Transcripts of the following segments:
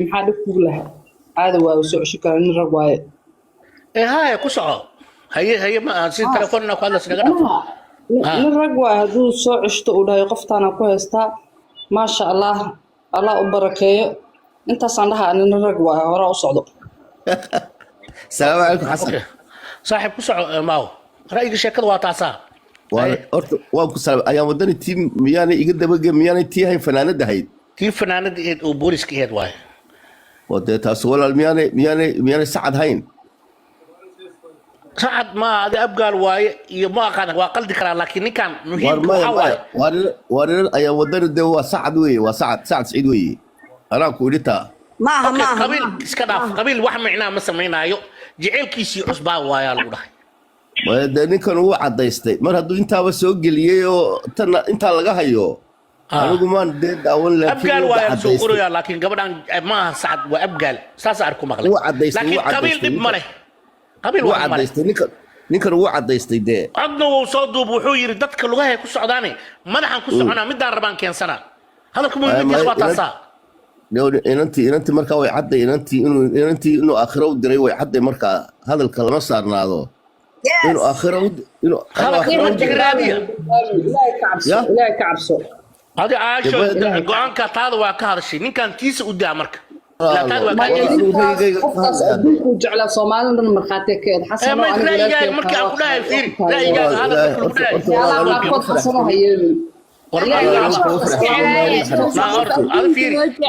maxaa dhib kugu lahaa caadi waa soo cesho kara nin rag waaye هاي كسعة هي ما سين تلفوننا كذا سنقدر nin rag waaye hadduu soo ceshto uu dhahay qoftaana ku haystaa maasha allah allah u barakeeyo intaasaan dhahaa nin rag waaye hore u socdo السلام عليكم حسن صاحب كسعة ماو رأيك شكل واتعسا waan ku salaam ayaan wadani team miyaanay iga dabage miyaanay tii hayn fanaanada hayd كيف فنانة إيد وبوليس كيد واي wadee taas walaal miyaanay sacad hayn سعد ما هذا أبقى الواي ما كان وقلد كلام لكن كان مهم حواي waarin ayaan wadani de waa sacad weeye waa sacad saciid weeye anaa ku idhi taa maaha قبيل إسكاف قبيل واحد معنا مثلا معنا يو جعل كيسي عصبة واي على وده de ninkan uu cadaystay mar hadduu intaaba soo geliyey oo tan intaa laga hayo anigu maan dee daawan أبقى الواي سوقرو يا لكن قبل ما سعد وأبقى ساس أركو مغلق لكن قبيل دب مره قبيل wuu واحد مره cadaystay ninkan wuu cadaystay dee عدنا وصادوا بوحوي ردتك اللغة هي كسر عداني ما نحن كسر أنا مدة ربان كان سنة هذا كم من يسوى تصا inantii markaa way cadday inantii inuu aakhiro u diray way cadday markaa hadalka lama saarnaado inuu aakhiro هذا كم تجرادية ilaahay ka cabso هذا عايشة قوان كتاد وكهذا الشيء نين كان تيس قدامك لا تاد وكهذا qofkaas adduunkuu jeclaa soomaalidana markhaatiya ka eed xasano ما لا يجي مركي أقولها فيري لا يجي هذا كله yaalaa qaarkood xasano ha yeelin هذا فيري ما وجود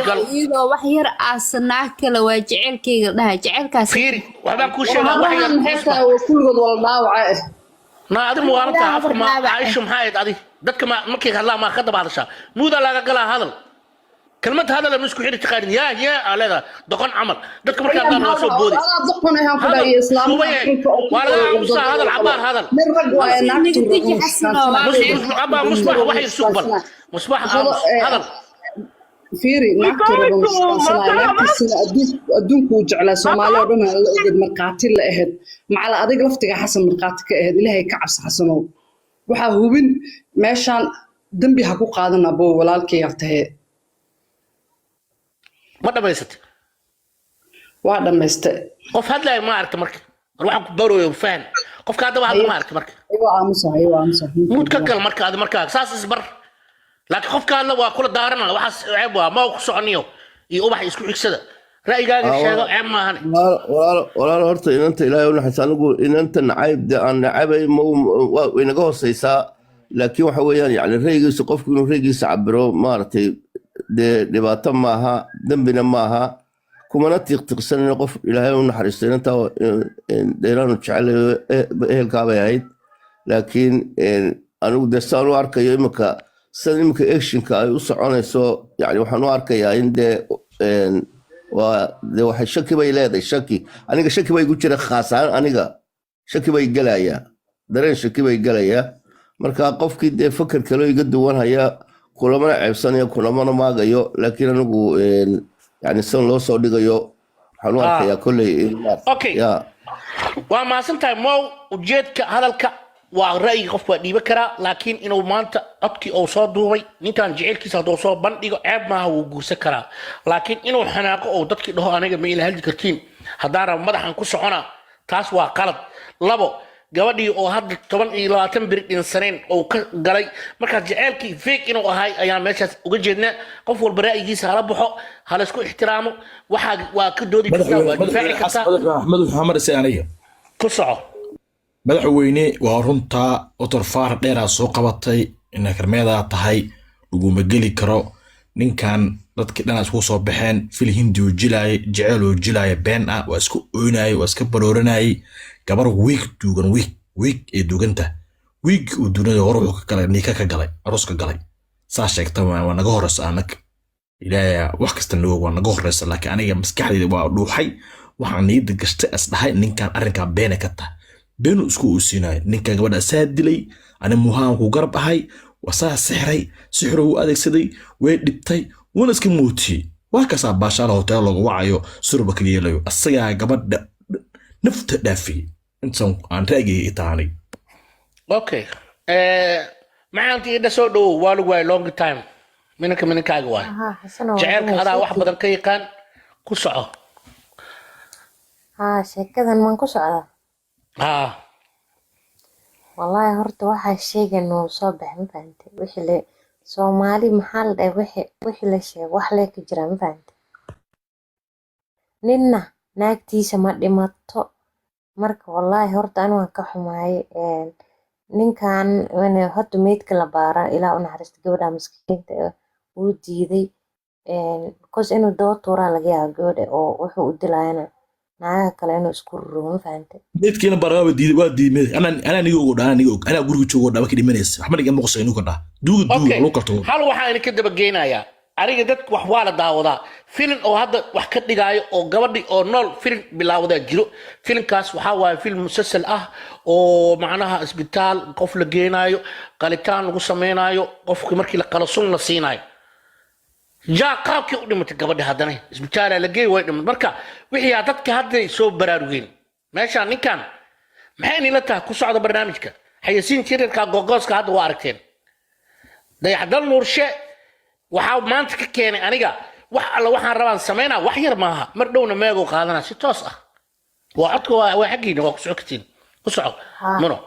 قال iyadoo wax yar aasanaa kale waa jecelkayga dhaha jecelkaas فيري وهذا كل شيء waxaan maxay tahay waa kulligood wala dhaawaca ما هذا موارنة عفوا ما عايش محايد هذه دتك ما مكي هلا ما خدم هذا الشيء مو ذا لا قال هذا كلمة هذا لما نسكو حيري تقارن يا على هذا دقن عمل دتك مركي هذا نوصل بودي ولا عمسى هذا العبار هذا عبار مصباح وحي السوبر مصباح هذا fiiri naagta rabamsina adduunkuu jeclaa soomaali oo dhan la oged markhaati la ahayd macala adig laftiga xasan markhaati ka ahayd ilaahay ka cabsi xasanow waxaa hubin meeshaan dembi ha ku qaadan abo walaalkay yartahee ما دبيست waa dhammayste قف هذا ما أعرف مركي روح برو يفهم قف كذا واحد ما أعرف مركي igo aamusa مو تككل مركي هذا مركي أساس إصبر لكن قف كان له وكل دارنا وحس عبوا ما هو خصعنيه يوبح يسكو يكسده رأي قال الشيء عم ما هني walaal horta inanta ilaahay u naxariis anigu inanta nacayb de aan nacabay inaga hooseysaa laakiin waxa weeyaan yani raygiisa qofku inuu raygiisa cabiro maaragtay dee dhibaato maaha dembina maaha kumana tiiqtiiqsanina qof ilaahay u naxariisto inantaa dheeraanu jecel ehelkaabay ahayd laakiin anigu dee saan u arkayo iminka sida iminka actionka ay u soconayso yani waxaan u arkayaa in dee de waxay shaki bay leedahay shaki aniga shaki bay ku jira khaas ahaan aniga shaki bay gelayaa dareen shaki bay gelayaa marka qofkii dee fakar kaloo iga duwan haya kulamana ceebsanayo kulamana maagayo laakiin anigu yani san loo soo dhigayo waxaan u arkayaa kolley Okay. waa maasantahay mow ujeedka hadalka waa ra'yi qof waa dhiiba karaa laakiin inuu maanta codkii uu soo duubay ninkan jecelkiisa hadduu soo bandhigo ceeb maaha wuu guursan karaa laakiin inuu xanaaqo oo dadkii dhaho aniga ma ila hadli kartiin haddaan rabo madaxan ku socona taas waa qalad labo gabadhii oo hadda 10 iyo 20 beri dhinsaneen oo ka galay markaas jecelkii fake inuu ahay ayaan meeshaas uga jeednaa qof walba ra'yigiisa hala baxo hala isku ixtiraamo waxaa waa ka doodi kartaa waa difaaci kartaa axmed maxamed isaaniya ku soco madaxweyne waa runtaa otor faar dheeraa soo qabatay ina karmeedaa tahay laguma geli karo ninkan dadkii dhan isku soo baxeen fil hindi uu jilaayay jecel uu jilaayay been ah waa isku ooynayay waa iska barooranayay gabar wiig duugan wiig ee duuganta wiig uu dunida hore wuxuu ka galay niika ka galay aroos ka galay saa sheegta waa naga horeysa anag ilaahay wax kasta noo waa naga horeysa laakiin aniga maskaxdayda waa dhuuxay waxaan niyada gashtay as dhahay ninkan arrinka been ka tahay beenu isku uusinay ninkan gabadha saa dilay ana muhaan ku garab ahay wasaa sixray sixru u adeegsaday way dhibtay wana iska muutiyay waa ka saa baashaala hotel lagu wacayo surba kaliya layo asaga gabadha nafta dhaafi intaan aan raagay itaani okay maanta ida soo dhow waa lagu way long time mininkaaga waay ها حسنا jaceylka adaa wax badan ka yaqaan ku soco ها sheekadan maan ku socdaa haa wallahi horta waxaa sheegan noo soo baxay ma fahantay wixii le Soomaali maxaa la dhahay wixii la sheego wax lee ka jira ma fahantay ninna naagtiisa ma dhimato marka wallahi horta aan waan ka xumaay ninkan horta meydka la baara ilaa u naxariista gabadha maskiinta uu diiday because inuu daba tuuraa laga yaaba gabadha oo wuxuu u dilayana naagaha kale inuu isku ruro ma fahantay meedkiina baraba diiday ana niga ugu dhaan ana guriga joogo dhaba ka dhimanaysa waxba niga maqsay inuu ka dhaa duuga loo karto hal waxaan idinka daba geynayaa aniga dadka wax waa la daawadaa filin oo hadda wax ka dhigaayo oo gabadhi oo nool filin bilaawadaa jiro filinkaas waxaa waaye film musalsal ah oo macnaha isbitaal qof la geenaayo qalitaan lagu sameynaayo qofka markii la qalo sun la siinaayo jaa qaabkii u dhimatay gabadha haddana isbitaalaa la geey way dhimatay marka wixii dadka hadday soo baraarugeen meeshaan ninkan maxay inila tahay ku socda barnaamijka xayasiin jirirka gogooska hadda waa aragteen dayaxdal nuurshe waxaa maanta ka keenay aniga wax alla waxaan rabaan sameynaa wax yar maaha mar dhowna meeguu qaadanaa si toos ah waa codka waa xaggiina waa ku soco kartiin ku soco muno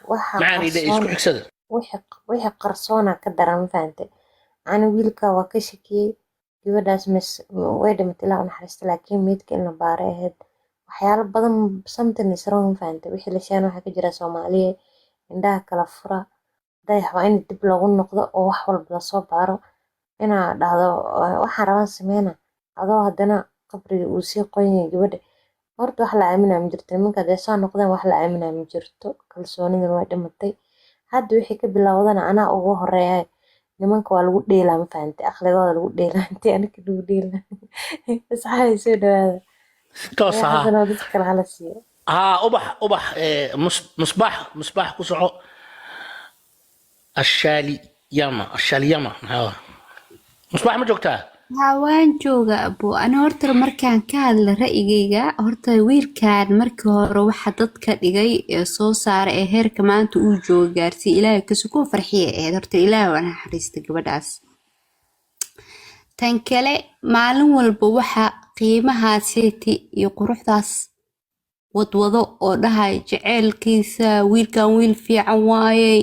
maxaan idha isku xigsada wixii qarsoona ka daran ma fahantay ani wiilka waa ka shakiyey gabadhaas way dhimatay ilaa u naxariista laakiin meydka in la baaray ahayd waxyaalo badan something is wrong ma fahantay wixii la sheegay waxaa ka jira Soomaaliya indhaha kala fura dayax waa in dib loogu noqdo oo wax walba la soo baaro inaa dhahdo waxaan rabaan sameyna adoo haddana qabriga uu sii qoyay gabadha horta wax la aaminaa ma jirto nimanka dee soo noqdeen wax la aaminaa ma jirto kalsoonidan way dhimatay hadda wixii ka bilowdana anaa ugu horeeyay nimanka waa lagu dheelaa ma fahantay aqligooda lagu dheelaa intii aniga lagu dheelaa asxaabay soo dhawaada toos ah haddana dadka kale hala siiyo ubax مصباح ku soco الشاليما maxaa مصباح ma joogtaa haa waan jooga abo ana horta markaan ka hadla ra'yigayga horta wiilkan markii hore waxa dadka dhigay ee soo saaray ee heerka maanta uu joogo gaarsiiyay ilaahay kasoo farxiye ee horta ilaahay waa naxariista gabadhaas tan kale maalin walba waxa qiimahaaseti iyo quruxdaas wadwado oo dhahay jaceylkiisa wiilkan wiil fiican waaye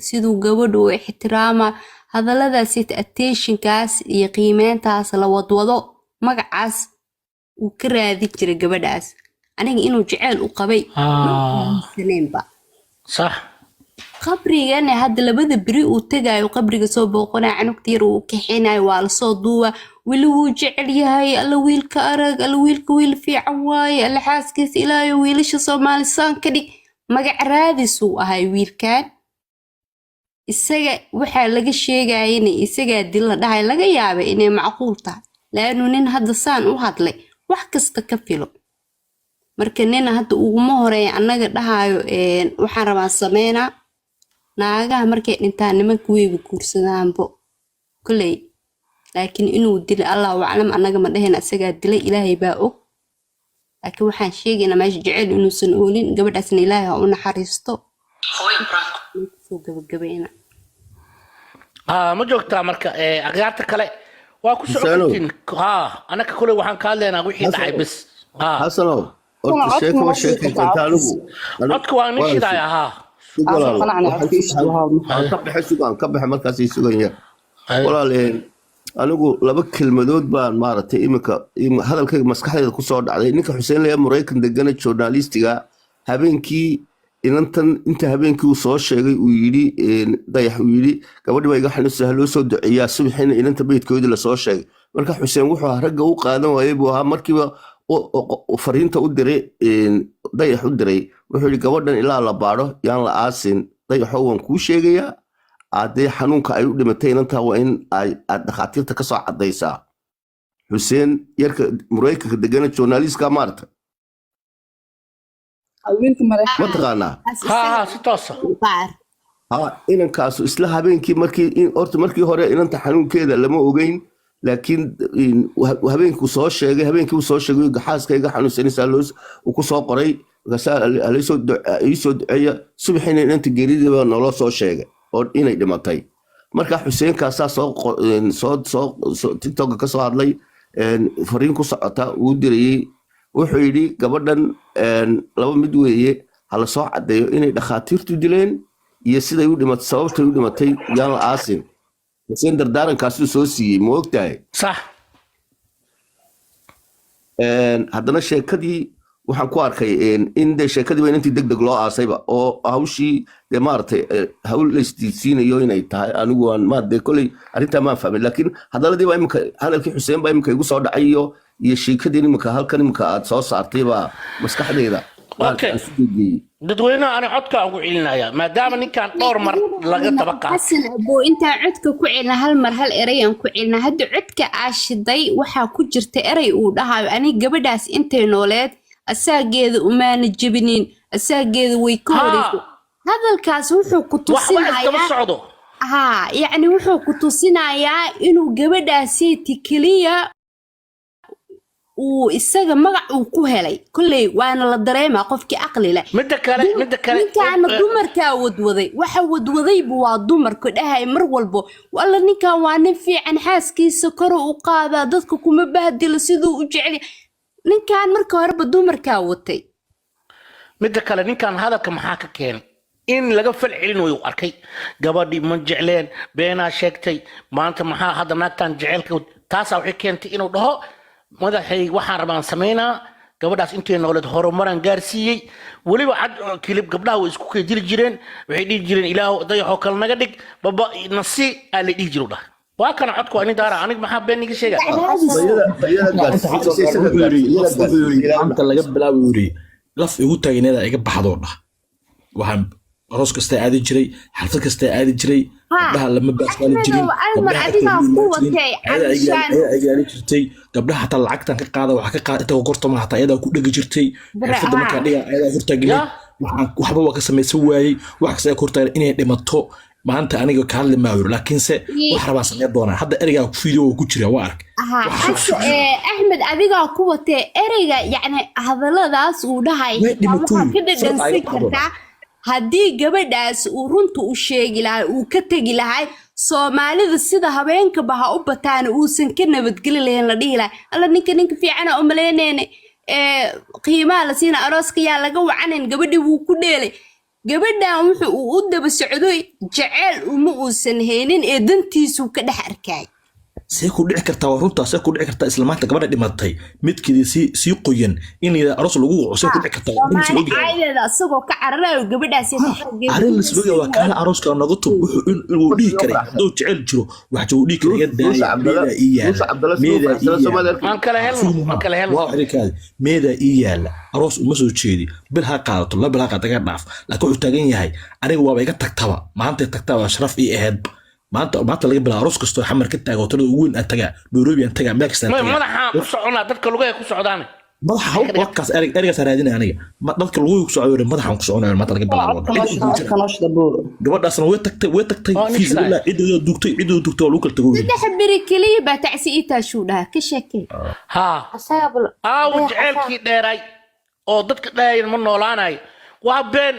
siduu gabadhu u ixtiraama hadalladaas attentionkaas iyo qiimeyntaas la wadwado magacaas uu ka raadi jiray gabadhaas aniga inuu jaceyl u qabay saneenba صح qabrigana hadda labada beri uu tagayo qabriga soo booqanaa canugta yar uu kaxeenayo waa la soo duuba wili wuu jecel yahay alla wiilka arag alla wiilka wiil fiican waaye alla xaaskiisa ilaayo wiilasha Soomaalisaan ka dhig magac raadis uu ahay wiilkan isaga waxa laga sheegayay isaga dil la dhahay laga yaabay inay macquul tahay laanu nin hadda saan u hadlay wax kasta ka filo marka nin hadda uguma horeey annaga dhahayo waxaan rabaa sameynaa naagaha markay dhintaan nimanka weeyba guursadaanbo kulay laakiin inuu dilay Allah waclam annaga ma dhahin isaga dilay ilaahay baa og laakiin waxaan sheegaynaa meesha jecel inuusan oolin gabadhaasna ilaahay ha u naxariisto soo gabagabeena ma joogtaa marka akhyaarta kale waa ku socotiin anaka kule waxaan ka hadlaynaa wixii dhacay bis xasanow horta sheeko ma sheekaysantaa anigu codka waa nin shidaaya haa ka baxe markaasay suganya walaaleen anigu laba kelmadood baan maaragtay iminka hadalkayga maskaxdayda kusoo dhacday ninka xuseen leeya maraykan degana journalistiga habeenkii inantan inta habeenkii uu soo sheegay uu yidhi dayax uu yidhi gabadhi baa iga xanuunsan loo soo duceeyaa subaxiina inanta beydkoodii lasoo sheegay marka xuseen wuxuu ahaa ragga u qaadan waayey buu ahaa markiiba fariinta u diray dayax u diray wuxuu yidhi gabadhan ilaa la baadho yaan la aasin dayaxoo waan kuu sheegayaa haddee xanuunka ay u dhimatay inantaa waa in aad dhakhaatiirta ka soo caddaysaa xuseen yarka maraykanka degana journalistka maarta ma taqaanaa si toosa inankaasu isla habeenkii markii hore inanta xanuunkeeda lama ogeyn laakiin habeenkii soo sheegay xaaskayga xanuunsanaysaa uu ku soo qoray markaasaa iisoo duceeya subaxiina inanta geeridiiba naloo soo sheegay oo inay dhimatay marka xuseenkaasaa soo tiktoka ka soo hadlay fariin ku socota uu dirayey wuxuu yidhi gabadhan laba mid weeye hala soo caddeeyo inay dhakhaatiirtu dileen iyo siday u dhimatay sababtay u dhimatay yaan la aasin xuseen dardaarankaasuu soo siiyey ma ogtahay صح haddana sheekadii waxaan ku arkay in de sheekadiiba inantii deg deg loo aasayba oo hawshii dee maaragtay hawl laysdiidsiinayo inay tahay anigu aan maade koley arrintaa maan fahmin laakiin hadalladii baa imika hadalkii xuseen baa imika igu soo dhacay iyo sheekadii imika halkan imika aad soo saartay baa maskaxdayda Okay. aan isu geeyey dadweynaha ani codka ugu celinaya maadaama ninkan dhowr mar laga daba qaatay xasan abo intaa codka ku celina hal mar hal erayaan ku celina hadda codka aashiday waxaa ku jirta eray uu dhahayo aniga gabadhaas intay nooleed asaageeda umaana jebinin asaageeda way ka horeyso hadalkaas wuxuu ku waxba isdaba tusinayaa socdo haa yacni wuxuu ku tusinayaa inuu gabadhaasiiti keliya uu isaga magac uu ku helay kolley waana la dareemaa qofkii aqli leh midda kale ninkaana dumarkaa wadwaday waxa wadwadaybu waa dumarka dhahay mar walbo walla ninkan waa nin fiican xaaskiisa koro u qaadaa dadka kuma bahdilo siduu u jecel ninkan marka horeba dumarkaa watay midda kale ninkan hadalka maxaa ka keenay in laga fal celin way u arkay gabadhii ma jecleen beenaa sheegtay maanta maxaa hadda naagtan jecelka taasaa waxay keentay inuu dhaho madaxay waxaan rabaan samaynaa gabadhaas intay nooled horumaraan gaarsiiyey weliba cad kilib gabdhaha way isku keedili jireen waxay dhihi jireen ilaahu dayaxoo kale naga dhig baba nasi aa la dhihi jiru dhaha waa kana codku waa nin daara aniga maxaa been niga sheega maanta laga bilaabi yiri laf igu taagnada iga baxdoo dhah waxaan aroos kasta aadi jiray xalfad kasta aadi jiray gabdhaha lama baasbaali jirin gabdhaha hataa lacagtan ka qaada waxa ka qaada inta gortama hataa ayadaa ku dhegi jirtay xirfada markaa dhiga ayadaa hortaagnay waxba waa ka samaysan waayey wax kasta ay hortaagan inay dhimato maanta aniga ka hadli maayo laakiinse wax rabaa sameyn doonaa hadda ereyga video ku jira waa ark axmed adigaa ku watee ereyga yacni hadalladaas uu dhahay waxaa ka dhadhansan kartaa haddii gabadhaas uu runta u sheegi lahay uu ka tegi lahay soomaalida sida habeenkaba ha u bataana uusan ka nabadgeli lahayn la dhihi lahay alla ninka fiicana u malaynayna qiimaha la siina arooska yaa laga wacanayn gabadhii wuu ku dheelay gabadhan wuxuu u daba socdoy jeceel uma uusan haynin ee dantiisuu ka dhex arkay see ku dhici kartaa waa runtaa see ku dhici kartaa isla maanta gabadha dhimatay midkeedii sii qoyan in la aroos lagu waco see ku dhici kartaa caadeeda asagoo ka cararayo gabadhaas arrin la suuga waa kaala arooska naga tub wuxuu inuu dhihi karay hadduu jecel jiro wax uu dhihi karay meeda ii yaala aroos uma soo jeedi bil ha qaadato la bil ha qaadaga dhaaf laakiin wuxuu taagan yahay aniga waaba iga tagtaba maanta tagtaba sharaf ii ahayd maanta laga bilaabo aroos kastoo xamar ka taago tirada ugu weyn aan tagaa Nairobi aan tagaa meel kasta madaxa ku soconaa dadka lugaha ku socdaan madaxa waqas erigaas raadinaya aniga dadka lugaha ku socdo madaxa ku soconaa maanta laga bilaabo gabadhaasna way tagtay fiisilla cidoo dugtay oo lagu kala tago saddex biri kaliya baa tacsi ita shuu dhaha ka sheekay ha jecelkii dheeray oo dadka dhaayeen ma noolaanayo waa been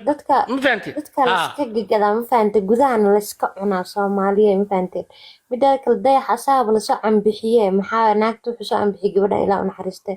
dadka layska gagadaa ma fahante gudahana layska cunaa soomaaliya ma fahanteen midada kale dayax asaaba lasoo cambixiye maxaa naagta wuxuu soo cambixiye gabadha ilaa u naxariiste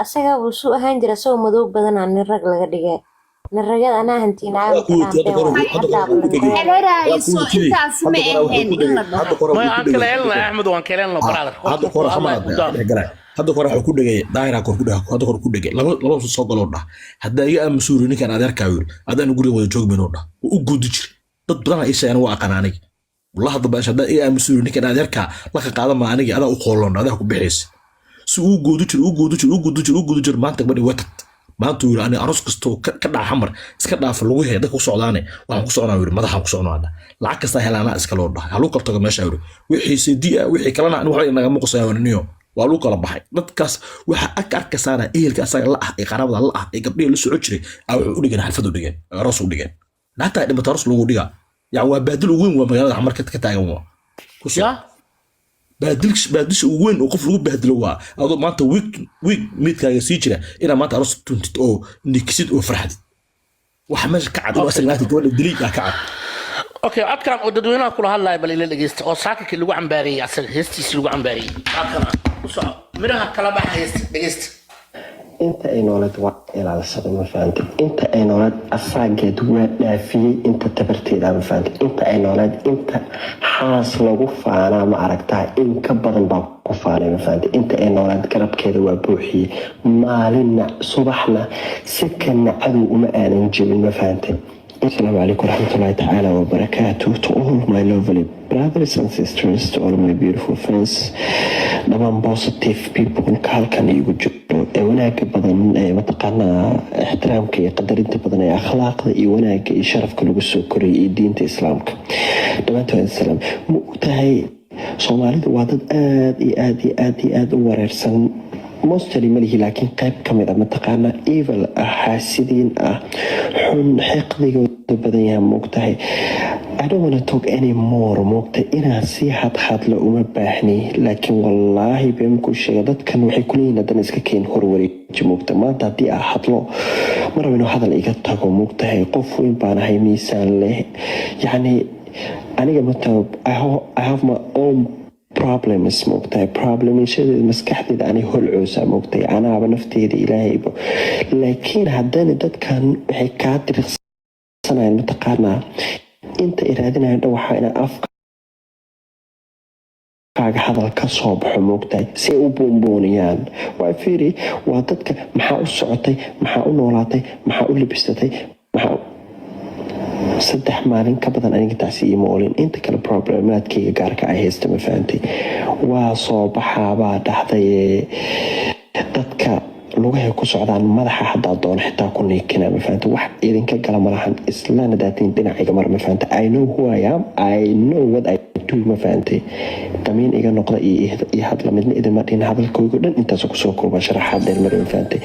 asaga wuu suu ahaan jira asagoo madow badanaa nin rag laga dhigay nin ragada anaa hantiinaayo hadda kore waxa ku dhagay daayira kor ku dhagay hadda kor ku dhagay laba soo galo dhah hadda iga amsuuri ninkan adeerka yiri adaan guriga wada joog meeno dhah u guudi jir dad badan ay sheeyaan waa aqaanay wallahi hadda baasha hadda iga amsuuri ninkan adeerka la ka qaada ma aniga adaa u qoolon adaa ku bixis si uu guudi jir maanta badi wata maanta yiri ani aroos kasto ka dhac xamar iska dhaaf lagu heeday ku socdaane waxaan ku socnaa yiri madaxa ku socnaada lacag kasta helaana iska loo dhah halu qabto meesha yiri wixii sidii wixii kalena aan wax naga muuqsayo waa lagu kala baxay dadkaas waxa arka saara ehelka asaga la ah ee qarabada la ah ee gabdhiga la soo jiray wuxuu u dhigay xalfad u dhigay aroos u dhigay naagta dhimata aroos lagu dhiga yaa waa baadil weyn waa magaalada xamar ka taagan waa baadil weyn oo qof lagu baadilo waa adoo maanta week midkaaga sii jira ina maanta aroos tuntid oo nikisid oo farxad waxa meesha ka cad oo asaga naagta gabadha dilay ka cad اوكي عدكان او ددوينها كل هالله بل الى دغيست او ساكك لو عمباري اسل هيستيس لو عمباري عدكان وصع مرها كلا بخ هيست دغيست inta ay noolad waa ilaalsada ma fahanti inta ay noolad asaageed waa dhaafiyey inta tabarteeda ma fahanti inta ay noolad inta xaas lagu faanaa ma aragtaa in ka badan baa ku faanay ma fahanti inta ay noolad garabkeeda waa buuxiyey maalinna subaxna sikana cadow uma aanan jebin ma fahanti. Assalamu alaikum warahmatullahi ta'ala wa barakatuh to all my lovely brothers and sisters, to all my beautiful friends, dhamaan positive people ka halkan igu jiro ee wanaagga badan ee mataqaanaa ixtiraamka iyo qadarinta badan ee akhlaaqda iyo wanaagga iyo sharafka lagu soo koriyay iyo diinta islaamka dhammaantood salaam ma ogtahay Soomaalidu waa dad aad u wareersan mostly malihi laakiin qayb ka mid ah mataqaanaa evil ah xaasidiin ah xun xiqdigooda badan yahay ma ogtahay I don't want to talk anymore moogta inaan si hadla uma baahni laakiin wallaahi been ku sheegay dadkan waxay ku leeyihiin hadan iska keen horwareeji moogta maanta haddii aan hadlo ma rabo inuu hadal iga tago moogtahay qof weyn baan ahay miisaan leh yacni aniga mataa I have my own problems moogtahay problemishadeeda maskaxdeeda anay holcoosa moogtahay anaaba nafteeda ilaahayba laakiin haddana dadkan waxay kaa diriqsanayaan mataqaanaa inta iraadinayaan waxaa inaa afkaaga hadal ka soo baxo moogtahay si ay u buunbuuniyaan waa fiiri waa dadka maxaa u socotay maxaa u noolaatay maxaa u libistatay maxaa 3 maalin ka badan aniga taasi iyo moolin inta kale problemaadkayga gaarka ay haysta ma fahantay waa soo baxaabaa dhacday dadka lugahay ku socdaan madaxa hadaa doona xitaa ku niikina ma fahanta wax idinka gala malahan islaana daatiin dhinacayga mar ma fahanta I know who I am I know what I do ma fahantay damiin iga noqda iyo hadla midna idinma dhihin hadalkooygu dhan intaas ku soo kooban sharaxaad dheer mar ma fahantay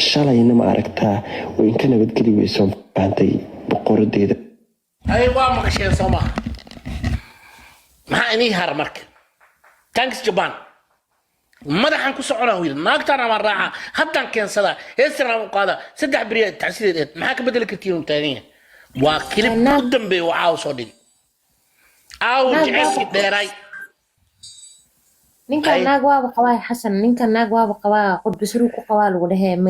shalayna ma aragtaa oo inka nabadgeli weyso ma fahantay boqoradeeda ay waa maqasheen Soomaa maxaa inii har marka thanks Japan madaxan ku soconaa wiil naagtana ma raaca haddaan keensada heesana u qaada 3 bariya tacsiideed maxaa ka bedeli kartiin u taaganya waa kilib u dambeeyo waxa soo dhigi jecel dheeray ninka naag waaba qabaa xasan ninka naag waaba qabaa qod bisru ku qabaa lagu dhahay